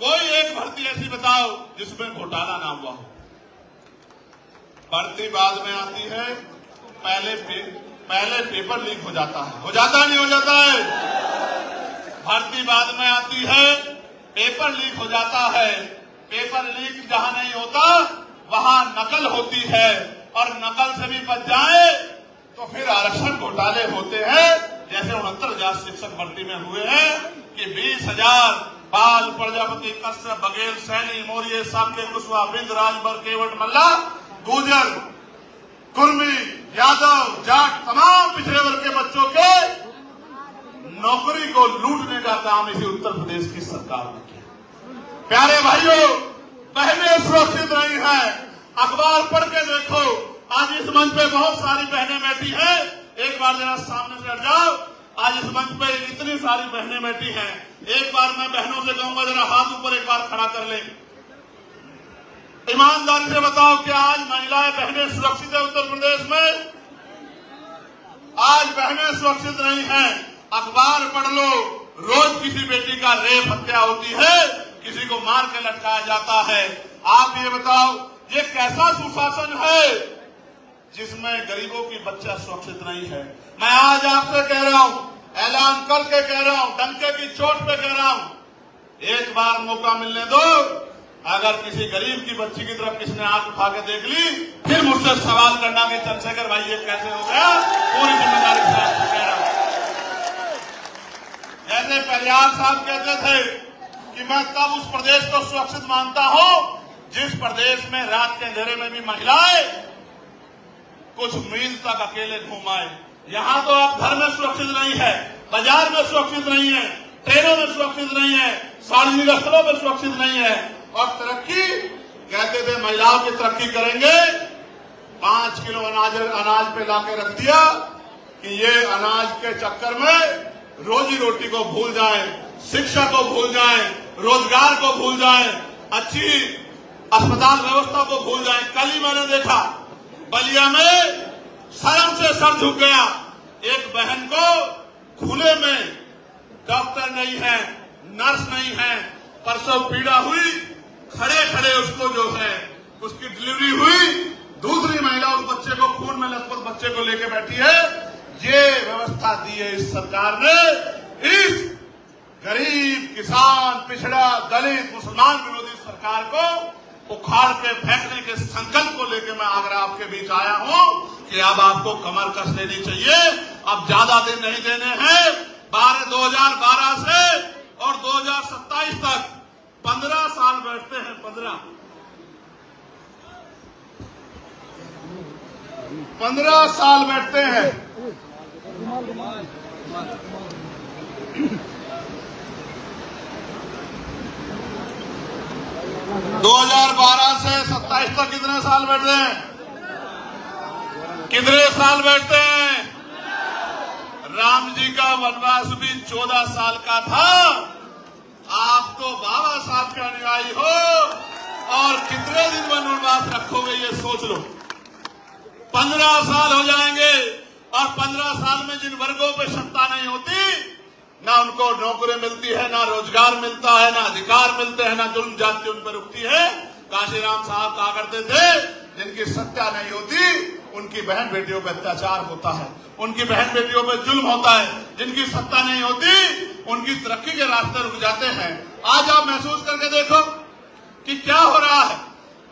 Speaker 2: कोई एक भर्ती ऐसी बताओ जिसमें घोटाला ना हुआ हो। भर्ती बाद में आती है, पहले पेपर लीक हो जाता है। हो जाता नहीं हो जाता है? भर्ती बाद में आती है, पेपर लीक हो जाता है। पेपर लीक जहां नहीं होता वहां नकल होती है और नकल से भी बच जाए तो फिर आरक्षण घोटाले होते हैं। जैसे 69,000 शिक्षक भर्ती में हुए हैं कि 20,000 पाल, प्रजापति, कश्यप, बघेल, सैनी, मौर्य, साक्य, कुशवाहा, बिंद, राजभर, केवट, मल्ला, गुर्जर, कुर्मी, यादव, जाट, तमाम पिछड़े वर्ग के बच्चों के नौकरी को लूटने का काम इसी उत्तर प्रदेश की सरकार ने किया। प्यारे भाइयों, बहनें सुरक्षित नहीं है। अखबार पढ़ के देखो, आज इस मंच पे बहुत सारी बहनें बैठी हैं। एक बार जरा सामने से हट जाओ। आज इस मंच पे इतनी सारी बहनें बैठी हैं। एक बार मैं बहनों से कहूंगा जरा हाथ ऊपर एक बार खड़ा कर लें। ईमानदारी से बताओ, क्या आज महिलाएं बहनें सुरक्षित है उत्तर प्रदेश में? आज बहनें सुरक्षित नहीं हैं। अखबार पढ़ लो, रोज किसी बेटी का रेप हत्या होती है, किसी को मार के लटकाया जाता है। आप ये बताओ, ये कैसा सुशासन है जिसमें गरीबों की बच्चा सुरक्षित नहीं है? मैं आज आपसे कह रहा हूं, ऐलान करके कह रहा हूं, डंके की चोट पे कह रहा हूं, एक बार मौका मिलने दो। अगर किसी गरीब की बच्ची की तरफ किसी ने आंख उठा के देख ली, फिर मुझसे सवाल करना कि चंद्रशेखर भाई ये कैसे हो गया। पूरी जिम्मेदारी से आपको कह रहा हूं। जैसे परियार साहब कहते थे कि मैं तब उस प्रदेश को सुरक्षित मानता हूं जिस प्रदेश में रात के अंधेरे में भी महिलाएं कुछ मील तक अकेले घूम आए। यहां तो आप घर में सुरक्षित नहीं है, बाजार में सुरक्षित नहीं है, ट्रेनों में सुरक्षित नहीं है, सार्वजनिक स्थलों में सुरक्षित नहीं है। और तरक्की कहते थे महिलाओं की तरक्की करेंगे, 5 किलो अनाज पे लाके रख दिया कि ये अनाज के चक्कर में रोजी रोटी को भूल जाएं, शिक्षा को भूल जाएं, रोजगार को भूल जाएं, अच्छी अस्पताल व्यवस्था को भूल जाएं। कल ही मैंने देखा बलिया में शर्म से सर झुक गया। एक बहन को खुले में डॉक्टर नहीं है, नर्स नहीं है, प्रसव पीड़ा हुई, खड़े खड़े उसको जो है उसकी डिलीवरी हुई, दूसरी महिला उस बच्चे को खून में लथपथ बच्चे को लेके बैठी है। ये व्यवस्था दी है इस सरकार ने। इस गरीब, किसान, पिछड़ा, दलित, मुसलमान विरोधी सरकार को उखाड़ के फेंकने के संकल्प को लेकर मैं आगरा आपके बीच आया हूं कि अब आपको कमर कस लेनी चाहिए। अब ज्यादा दिन नहीं देने हैं। 2012 से और 2027 तक 15 साल बैठते हैं। 15 साल बैठते हैं। 2012 से 27 तक कितने साल बैठते हैं? कितने साल बैठते हैं? राम जी का वनवास भी 14 साल का था। आप तो बाबा साहब के अनुयायी हो और कितने दिन वनवास रखोगे ये सोच लो। 15 साल हो जाएंगे और 15 साल में जिन वर्गों पे सत्ता नहीं होती, ना उनको नौकरी मिलती है, ना रोजगार मिलता है, ना अधिकार मिलते हैं, ना जुल्म जाति उन पर रुकती है। काशीराम साहब कहा करते थे, जिनकी सत्ता नहीं होती उनकी बहन बेटियों पर अत्याचार होता है, उनकी बहन बेटियों पर जुल्म होता है। जिनकी सत्ता नहीं होती उनकी तरक्की के रास्ते रुक जाते हैं। आज आप महसूस करके देखो कि क्या हो रहा है।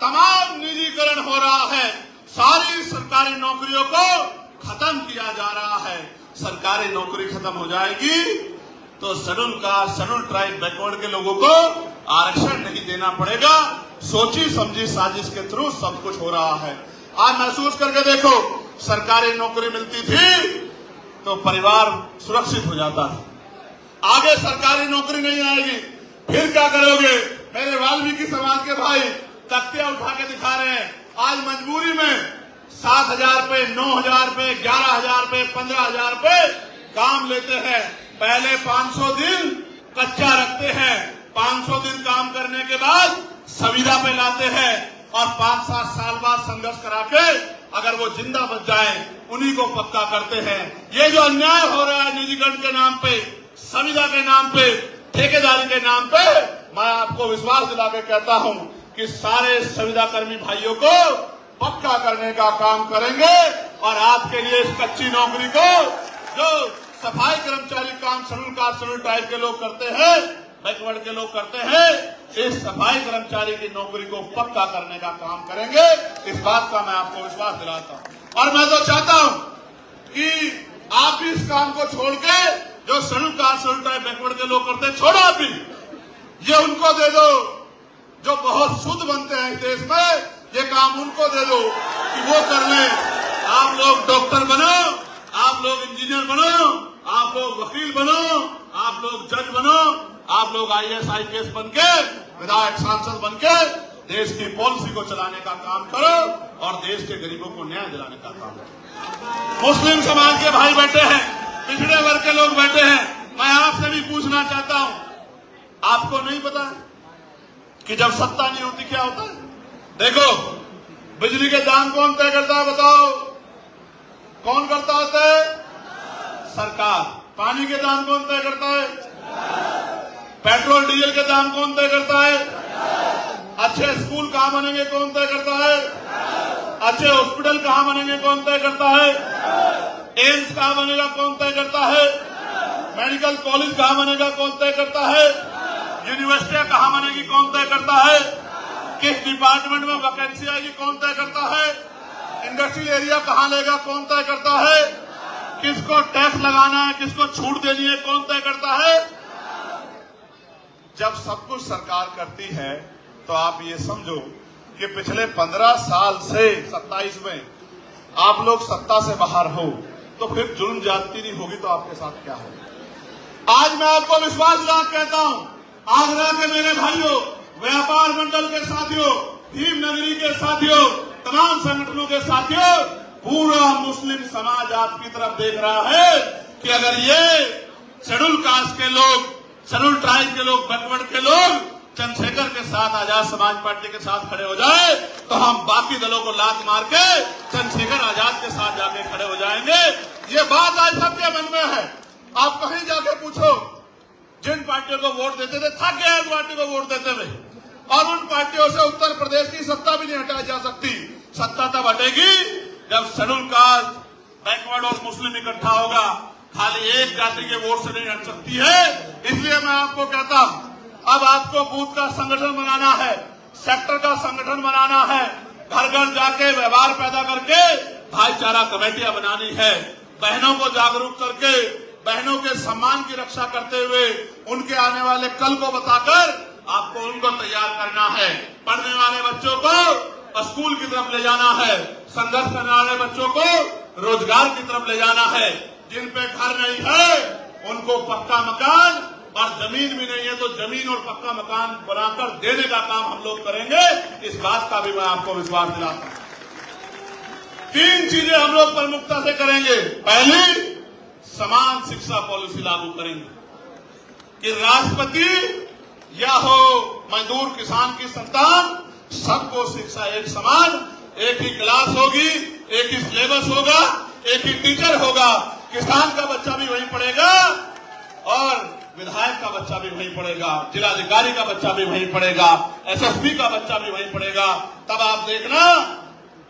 Speaker 2: तमाम निजीकरण हो रहा है। सारी सरकारी नौकरियों को खत्म किया जा रहा है। सरकारी नौकरी खत्म हो जाएगी तो schedule caste, schedule tribe, backward के लोगों को आरक्षण नहीं देना पड़ेगा। सोची समझी साजिश के थ्रू सब कुछ हो रहा है। आज महसूस करके देखो, सरकारी नौकरी मिलती थी तो परिवार सुरक्षित हो जाता है। आगे सरकारी नौकरी नहीं आएगी, फिर क्या करोगे? मेरे वाल्मीकि समाज के भाई तख्तियां उठा के दिखा रहे हैं। आज मजबूरी में 7,000 रुपए, 9,000 रुपए, 11,000 रुपए, 15,000 रुपए काम लेते हैं। पहले 500 दिन कच्चा रखते हैं, 500 दिन काम करने के बाद संविदा पे लाते हैं और 5-7 साल बाद संघर्ष करा के अगर वो जिंदा बच जाए उन्हीं को पक्का करते हैं। ये जो अन्याय हो रहा है निजीकरण के नाम पे, संविदा के नाम पे, ठेकेदारी के नाम पे, मैं आपको विश्वास दिला के कहता हूं कि सारे संविदा कर्मी भाइयों को पक्का करने का काम करेंगे। और आपके लिए इस कच्ची नौकरी को जो सफाई कर्मचारी काम शेड्यूल कास्ट, शेड्यूल ट्राइब के लोग करते हैं, बैकवर्ड के लोग करते हैं, इस सफाई कर्मचारी की नौकरी को पक्का करने का काम करेंगे। इस बात का मैं आपको विश्वास दिलाता हूं। और मैं तो चाहता हूं कि आप भी इस काम को छोड़ के जो schedule caste, schedule tribe, backward के लोग करते हैं, छोड़ो। आप भी ये उनको दे दो जो बहुत शुद्ध बनते हैं इस देश में, ये काम उनको दे दो कि वो कर ले। आप लोग डॉक्टर बनो, आप लोग इंजीनियर बनो, आप लोग वकील बनो, आप लोग जज बनो, आप लोग IAS IPS बनके, विधायक सांसद बनके देश की पॉलिसी को चलाने का काम करो और देश के गरीबों को न्याय दिलाने का काम करो। मुस्लिम समाज के भाई बैठे हैं, पिछड़े वर्ग के लोग बैठे हैं, मैं आपसे भी पूछना चाहता हूं, आपको नहीं पता कि जब सत्ता नहीं होती क्या होता है? देखो, बिजली के दाम कौन तय करता है बताओ? कौन करता होता है? सरकार। पानी के दाम कौन तय करता है? पेट्रोल डीजल के दाम कौन तय करता है? अच्छे स्कूल कहां बनेंगे कौन तय करता है? अच्छे हॉस्पिटल कहां बनेंगे कौन तय करता है? एम्स कहां बनेगा कौन तय करता है? मेडिकल कॉलेज कहां बनेगा कौन तय करता है? यूनिवर्सिटियां कहां बनेगी कौन तय करता है? किस डिपार्टमेंट में वैकेंसी आएगी कौन तय करता है? इंडस्ट्रियल एरिया कहां लेगा कौन तय करता है? किसको टैक्स लगाना है, किसको छूट देनी है कौन तय करता है? जब सब कुछ सरकार करती है तो आप ये समझो कि पिछले 15 साल से 27 में आप लोग सत्ता से बाहर हो, तो फिर जुल्म ज्यादती नहीं होगी तो आपके साथ क्या होगा? आज मैं आपको विश्वास दिला कहता हूं, आगरा के मेरे भाइयों, व्यापार मंडल के साथियों, भीम नगरी के साथियों, तमाम संगठनों के साथियों, पूरा मुस्लिम समाज आपकी तरफ देख रहा है कि अगर ये शेड्यूल कास्ट के लोग, शेड्यूल ट्राइब के लोग, बैकवर्ड के लोग चंद्रशेखर के साथ, आजाद समाज पार्टी के साथ खड़े हो जाए तो हम बाकी दलों को लात मार के चंद्रशेखर आजाद के साथ जाके खड़े हो जाएंगे। ये बात आज सबके मन में है। आप कहीं जाके पूछो, जिन पार्टियों को वोट देते थे थक गए उस पार्टी को वोट देते हुए, और उन पार्टियों से उत्तर प्रदेश की सत्ता भी नहीं हटाई जा सकती। सत्ता तब हटेगी जब शेड्यूल कास्ट, बैकवर्ड और मुस्लिम इकट्ठा होगा। खाली एक जाति के वोट से नहीं हट सकती है। इसलिए मैं आपको कहता हूं, अब आपको बूथ का संगठन बनाना है, सेक्टर का संगठन बनाना है, घर घर जाके व्यवहार पैदा करके भाईचारा कमेटियां बनानी है, बहनों को जागरूक करके बहनों के सम्मान की रक्षा करते हुए उनके आने वाले कल को बताकर आपको उनको तैयार करना है। पढ़ने वाले बच्चों को स्कूल की तरफ ले जाना है, संघर्ष करने वाले बच्चों को रोजगार की तरफ ले जाना है। जिन पे घर नहीं है उनको पक्का मकान, और जमीन भी नहीं है तो जमीन और पक्का मकान बनाकर देने का काम हम लोग करेंगे। इस बात का भी मैं आपको विश्वास दिलाता हूं। 3 चीजें हम लोग प्रमुखता से करेंगे। पहली, समान शिक्षा पॉलिसी लागू करेंगे कि राष्ट्रपति या हो मजदूर किसान की संतान, सबको शिक्षा एक समान, एक ही क्लास होगी, एक ही सिलेबस होगा, एक ही टीचर होगा। किसान का बच्चा भी वहीं पढ़ेगा और विधायक का बच्चा भी वहीं पढ़ेगा, जिलाधिकारी का बच्चा भी वहीं पढ़ेगा, SSP का बच्चा भी वहीं पढ़ेगा। तब आप देखना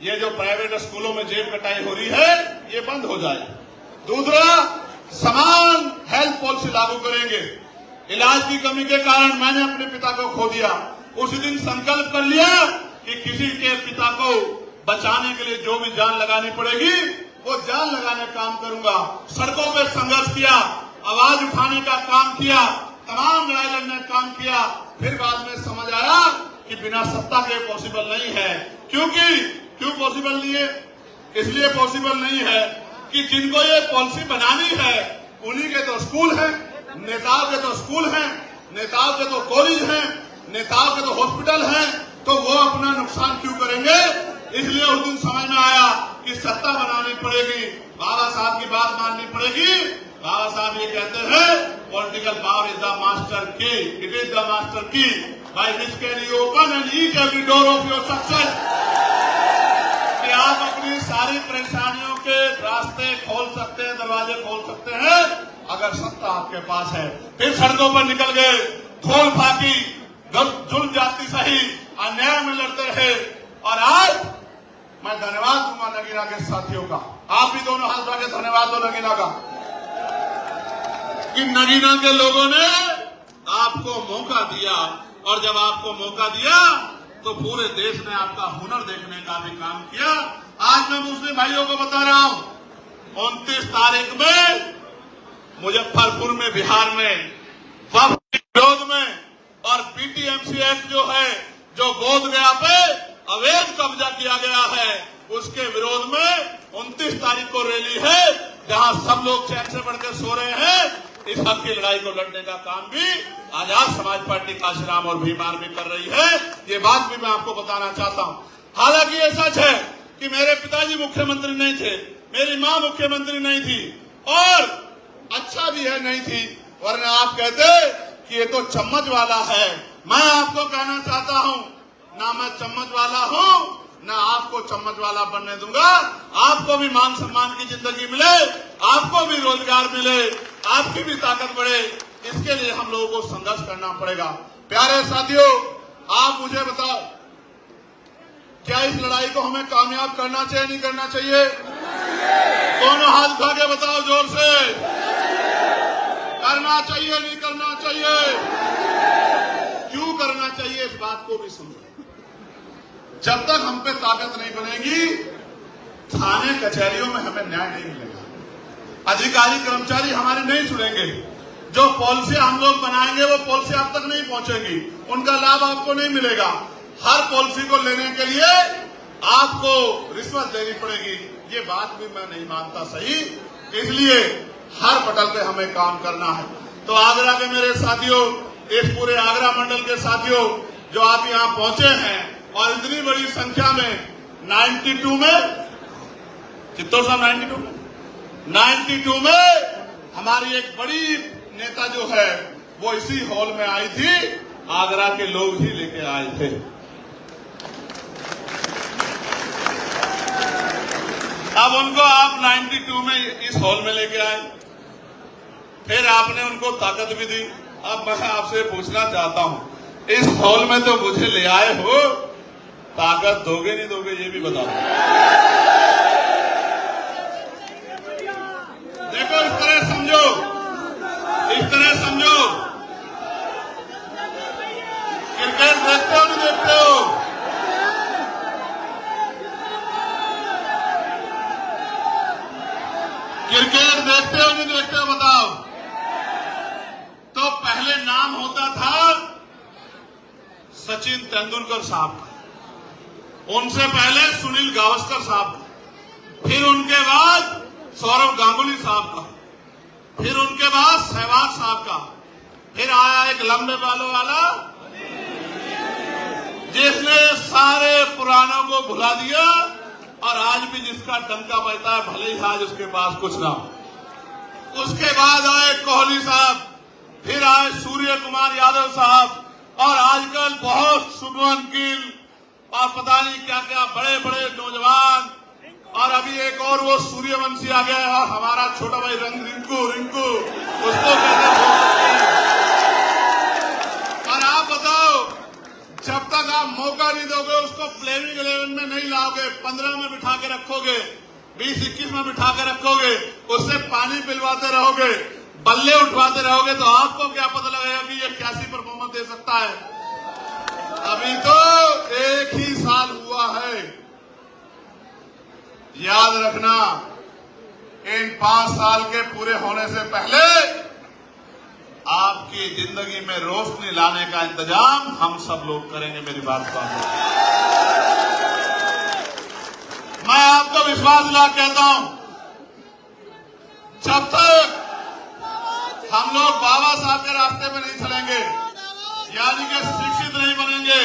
Speaker 2: ये जो प्राइवेट स्कूलों में जेब कटाई हो रही है ये बंद हो जाए। दूसरा, समान हेल्थ पॉलिसी लागू करेंगे। इलाज की कमी के कारण मैंने अपने पिता को खो दिया। उसी दिन संकल्प कर लिया कि किसी के पिता को बचाने के लिए जो भी जान लगानी पड़ेगी वो जान लगाने का काम करूंगा। सड़कों पे संघर्ष किया, आवाज उठाने का काम किया, तमाम लड़ाई लड़ने का काम किया। फिर बाद में समझ आया कि बिना सत्ता के पॉसिबल नहीं है। क्यों पॉसिबल नहीं है? इसलिए पॉसिबल नहीं है कि जिनको ये पॉलिसी बनानी है उन्हीं के तो स्कूल हैं, नेताओं के तो स्कूल हैं, नेताओं के तो कॉलेज हैं, नेताओं के तो हॉस्पिटल हैं, तो वो अपना नुकसान क्यों करेंगे? इसलिए उस दिन समझ में आया कि सत्ता बनानी पड़ेगी, बाबा साहब की बात माननी पड़ेगी। बाबा साहब ये कहते हैं, political power is the master की, इट इज द मास्टर की by which can you open and each every door of your success. कि आप अपनी सारी परेशानियों के रास्ते खोल सकते हैं, दरवाजे खोल सकते हैं अगर सत्ता आपके पास है। फिर सड़कों पर निकल गए, धोल फाकी, जुल्म जाति सही, अन्याय में लड़ते हैं। और आज मैं धन्यवाद दूंगा नगीना के साथियों का। आप भी दोनों हाथ उठा के धन्यवाद दो नगीना का, कि नगीना के लोगों ने आपको मौका दिया, और जब आपको मौका दिया तो पूरे देश ने आपका हुनर देखने का भी काम किया। आज मैं मुस्लिम भाइयों को बता रहा हूं, 29 तारीख में मुजफ्फरपुर में, बिहार में वक्फ के विरोध में और पीटीएमसी एक्ट जो है, जो बोधगया पे अवैध कब्जा किया गया है, उसके विरोध में 29 तारीख को रैली है, जहां सब लोग चैन से बढ़कर सो रहे हैं। इस हक की लड़ाई को लड़ने का काम भी आजाद समाज पार्टी काशीराम और भीम आर्मी कर रही है। ये बात भी मैं आपको बताना चाहता हूं। हालांकि ये सच है कि मेरे पिताजी मुख्यमंत्री नहीं थे, मेरी मां मुख्यमंत्री नहीं थी, और अच्छा भी है नहीं थी, वरना आप कहते कि ये तो चम्मच वाला है। मैं आपको कहना चाहता हूं, ना मैं चम्मच वाला हूं, ना आपको चम्मच वाला बनने दूंगा। आपको भी मान सम्मान की जिंदगी मिले, आपको भी रोजगार मिले, आपकी भी ताकत बढ़े, इसके लिए हम लोगों को संघर्ष करना पड़ेगा। प्यारे साथियों, आप मुझे बताओ, क्या इस लड़ाई को हमें कामयाब करना चाहिए, नहीं करना चाहिए? दोनों हाथ उठा के बताओ जोर से। करना चाहिए, नहीं करना चाहिए? क्यों करना चाहिए, इस बात को भी समझो। जब तक हम पे ताकत नहीं बनेगी, थाने कचहरियों में हमें न्याय नहीं मिलेगा, अधिकारी कर्मचारी हमारे नहीं सुनेंगे, जो पॉलिसी हम लोग बनाएंगे वो पॉलिसी आप तक नहीं पहुंचेगी, उनका लाभ आपको नहीं मिलेगा। हर पॉलिसी को लेने के लिए आपको रिश्वत देनी पड़ेगी। ये बात भी मैं नहीं मानता सही, इसलिए हर पटल पे हमें काम करना है। तो आगरा के मेरे साथियों, इस पूरे आगरा मंडल के साथियों, जो आप यहाँ पहुंचे हैं और इतनी बड़ी संख्या में 92 में, चित्तौड़ साहब 92 में हमारी एक बड़ी नेता जो है वो इसी हॉल में आई थी, आगरा के लोग ही लेके आए थे। अब उनको आप 92 में इस हॉल में लेके आए, फिर आपने उनको ताकत भी दी। अब मैं आपसे पूछना चाहता हूं, इस हॉल में तो मुझे ले आए हो, ताकत दोगे नहीं दोगे ये भी बताओ। देखो, इस तरह समझो, इस तरह समझो। क्रिकेट देखते हो नहीं देखते हो? क्रिकेट देखते हो नहीं देखते हो बताओ? तो पहले नाम होता था सचिन तेंदुलकर साहब का, उनसे पहले सुनील गावस्कर साहब का, फिर उनके बाद सौरव गांगुली साहब का, फिर उनके बाद सहवाग साहब का, फिर आया एक लंबे बालों वाला जिसने सारे पुरानों को भुला दिया, और आज भी जिसका डंका बजता है, भले ही आज उसके पास कुछ ना हो। उसके बाद आए कोहली साहब, फिर आए सूर्य कुमार यादव साहब, और आजकल बहुत शुभमन गिल और पता नहीं क्या क्या बड़े बड़े नौजवान, और अभी एक और वो सूर्यवंशी आ गया है, हमारा छोटा भाई रिंकू उसको कहते हैं। और आप बताओ, जब तक आप मौका नहीं दोगे, उसको प्लेइंग 11 में नहीं लाओगे, 15 में बिठा के रखोगे, 20-21 में बिठा के रखोगे, उससे पानी पिलवाते रहोगे, बल्ले उठवाते रहोगे, तो आपको क्या पता लगेगा कि ये कैसी परफॉर्मेंस दे सकता है? अभी तो 1 ही साल हुआ है। याद रखना, इन 5 साल के पूरे होने से पहले आपकी जिंदगी में रोशनी लाने का इंतजाम हम सब लोग करेंगे। मेरी बात को मैं आपको विश्वास दिला कहता हूं, जब तक हम लोग बाबा साहब के रास्ते में नहीं चलेंगे, यानी कि शिक्षित नहीं बनेंगे,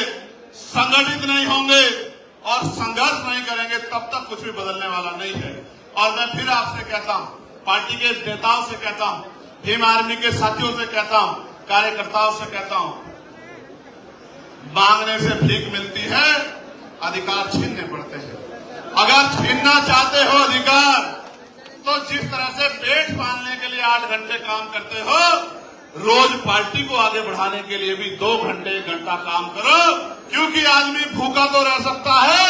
Speaker 2: संगठित नहीं होंगे और संघर्ष नहीं करेंगे, तब तक कुछ भी बदलने वाला नहीं है। और मैं फिर आपसे कहता हूं, पार्टी के नेताओं से कहता हूं, भीम आर्मी के साथियों से कहता हूं, कार्यकर्ताओं से कहता हूं, मांगने से भीख मिलती है, अधिकार छीनने पड़ते हैं। अगर छीनना चाहते हो अधिकार, तो जिस तरह से पेट पालने के लिए 8 घंटे काम करते हो, रोज पार्टी को आगे बढ़ाने के लिए भी 2 घंटे 1 घंटा काम करो, क्योंकि आदमी भूखा तो रह सकता है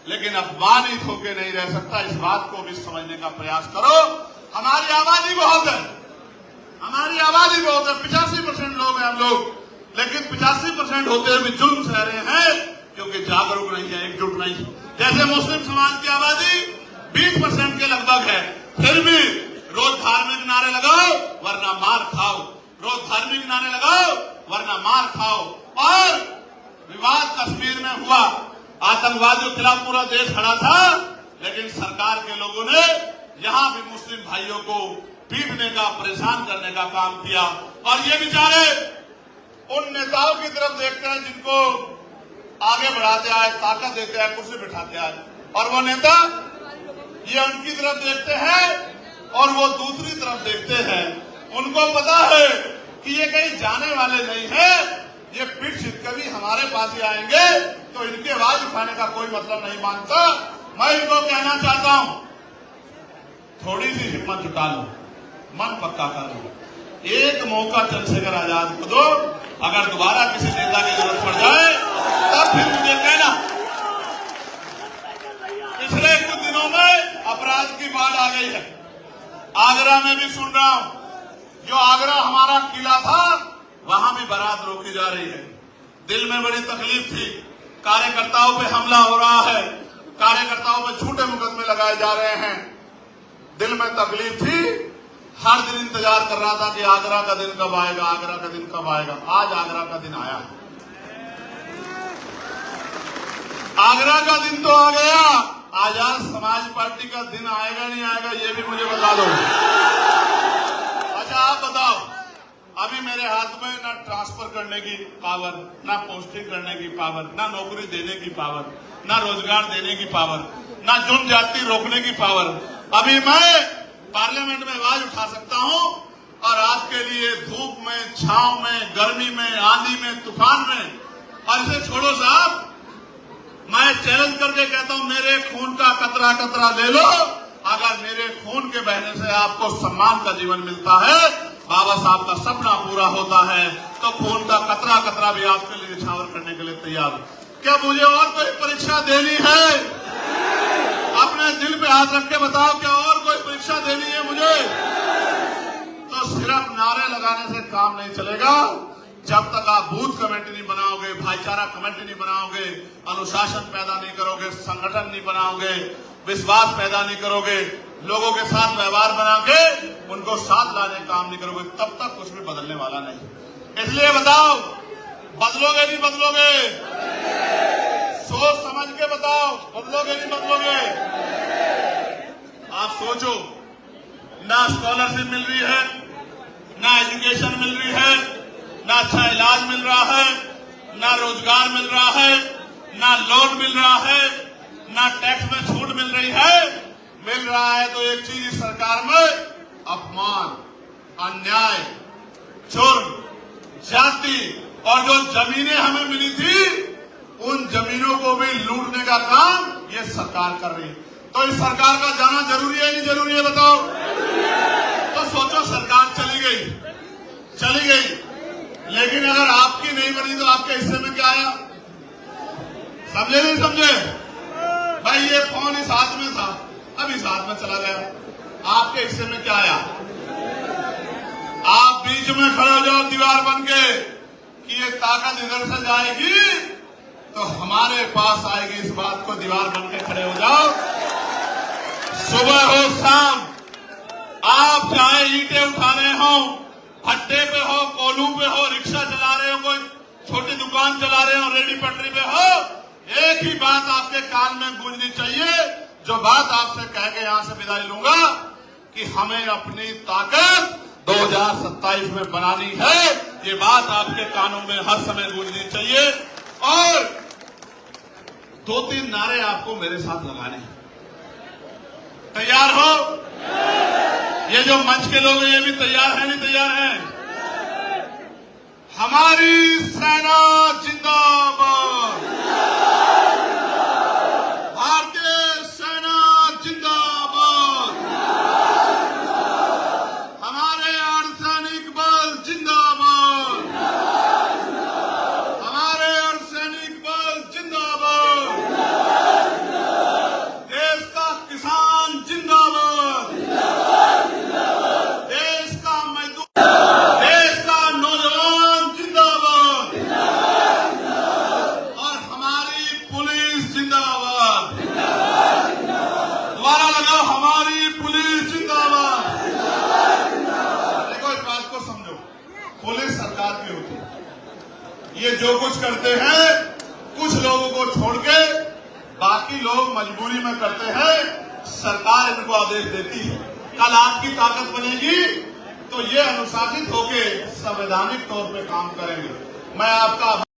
Speaker 2: लेकिन अपमानित होकर नहीं रह सकता। इस बात को भी समझने का प्रयास करो। हमारी आबादी बहुत है, हमारी आबादी बहुत है, 85% लोग हैं हम लोग, लेकिन 85% होते हुए भी जुल्म सह रहे हैं, क्योंकि जागरूक नहीं है, एकजुट नहीं है। जैसे मुस्लिम समाज की आबादी 20% के लगभग है, फिर भी रोज धार्मिक नारे लगाओ वरना मार खाओ, रोज धार्मिक नारे लगाओ वरना मार खाओ। और विवाद कश्मीर में हुआ, आतंकवादियों के खिलाफ पूरा देश खड़ा था, लेकिन सरकार के लोगों ने यहां भी मुस्लिम भाइयों को पीटने का, परेशान करने का काम किया। और ये बेचारे उन नेताओं की तरफ देखते हैं जिनको आगे बढ़ाते आए, ताकत देते आए, कुर्सी बिठाते आए, और वो नेता ये उनकी तरफ देखते हैं और वो दूसरी तरफ देखते हैं। उनको पता है कि ये कहीं जाने वाले नहीं है, ये पीठ छिप के भी हमारे पास ही आएंगे, तो इनकी आवाज उठाने का कोई मतलब नहीं मानता। मैं इनको कहना चाहता हूं, थोड़ी सी हिम्मत जुटा लो, मन पक्का कर लो, एक मौका चंद्रशेखर आजाद को दो। अगर दोबारा किसी नेता की जरूरत पड़ जाए तब फिर मुझे कहना। पिछले कुछ दिनों में अपराध की बाढ़ आ गई है। आगरा में भी सुन रहा हूं, जो आगरा हमारा किला था वहां भी बारात रोकी जा रही है। दिल में बड़ी तकलीफ थी, कार्यकर्ताओं पे हमला हो रहा है, कार्यकर्ताओं पे झूठे मुकदमे लगाए जा रहे हैं। दिल में तकलीफ थी, हर दिन इंतजार कर रहा था कि आगरा का दिन कब आएगा, आगरा का दिन कब आएगा। आज आगरा का दिन आया, आगरा का दिन तो आ गया। आजाद समाज पार्टी का दिन आएगा नहीं आएगा ये भी मुझे बता दो। अच्छा आप बताओ, अभी मेरे हाथ में ना ट्रांसफर करने की पावर, ना पोस्टिंग करने की पावर, ना नौकरी देने की पावर, ना रोजगार देने की पावर, ना जुर्म जाति रोकने की पावर। अभी मैं पार्लियामेंट में आवाज उठा सकता हूं और आपके लिए धूप में, छांव में, गर्मी में, आंधी में, तूफान में। और इसे छोड़ो साहब, मैं चैलेंज करके कहता हूं, मेरे खून का कतरा कतरा ले लो। अगर मेरे खून के बहने से आपको सम्मान का जीवन मिलता है, बाबा साहब का सपना पूरा होता है, तो खून का कतरा कतरा भी आपके लिए निछावर करने के लिए तैयार हूं। क्या मुझे और कोई परीक्षा देनी है? अपने दिल पे हाथ रख के बताओ, क्या और कोई परीक्षा देनी है मुझे? तो सिर्फ नारे लगाने से काम नहीं चलेगा। जब तक आप बूथ कमेटी नहीं बनाओगे, भाईचारा कमेटी नहीं बनाओगे, अनुशासन पैदा नहीं करोगे, संगठन नहीं बनाओगे, विश्वास पैदा नहीं करोगे, लोगों के साथ व्यवहार बना के उनको साथ लाने का काम नहीं करोगे, तब तक कुछ भी बदलने वाला नहीं। इसलिए बताओ, बदलोगे नहीं बदलोगे? सोच समझ के बताओ, बदलोगे नहीं बदलोगे? आप सोचो, ना स्कॉलरशिप मिल रही है, ना एजुकेशन मिल रही है, ना अच्छा इलाज मिल रहा है, ना रोजगार मिल रहा है, ना लोन मिल रहा है, ना टैक्स में छूट मिल रही है। मिल रहा है तो एक चीज इस सरकार में, अपमान, अन्याय, जुर्म, जाति, और जो जमीनें हमें मिली थी उन जमीनों को भी लूटने का काम ये सरकार कर रही है। तो इस सरकार का जाना जरूरी है नहीं जरूरी है बताओ? तो सोचो, सरकार चली गई, लेकिन अगर आपकी नहीं बनी तो आपके हिस्से में क्या आया? समझे नहीं समझे? भाई ये फोन इस हाथ में था, अब इस हाथ में चला गया, आपके हिस्से में क्या आया? आप बीच में खड़े हो जाओ दीवार बन के कि ये ताकत इधर से जाएगी तो हमारे पास आएगी, इस बात को दीवार बन के खड़े हो जाओ। सुबह हो शाम, आप चाहे ईंटें उठा रहे हो, भट्टे पे हो, कोलू पे हो, रिक्शा चला रहे हो, कोई छोटी दुकान चला रहे हो, रेडी पटरी पे हो, एक ही बात आपके कान में गूंजनी चाहिए, जो बात आपसे कह के यहां से विदाई लूंगा कि हमें अपनी ताकत 2027 में बनानी है। ये बात आपके कानों में हर समय गूंजनी चाहिए। और 2-3 नारे आपको मेरे साथ लगाने हैं। तैयार हो? ये जो मंच के लोग हैं ये भी तैयार हैं नहीं तैयार हैं? हमारी सेना जिंदाबाद, भारतीय सेना जिंदाबाद, हमारे अर्धसैनिक बल जिंदाबाद, हमारे अर्धसैनिक बल जिंदाबाद, देश का किसान जिंदाबाद, देश का मजदूर, देश का नौजवान जिंदाबाद, और हमारी पुलिस जिंदाबाद। दोबारा लगाओ, हमारी पुलिस जिंदाबाद। देखो इस बात को समझो, पुलिस सरकार की होती है, ये जो कुछ करते हैं कुछ लोगों को छोड़ के बाकी लोग मजबूरी में करते हैं, सरकार इनको आदेश देती है। कल आपकी ताकत बनेगी तो ये अनुशासित होके संवैधानिक तौर पे काम करेंगे। मैं आपका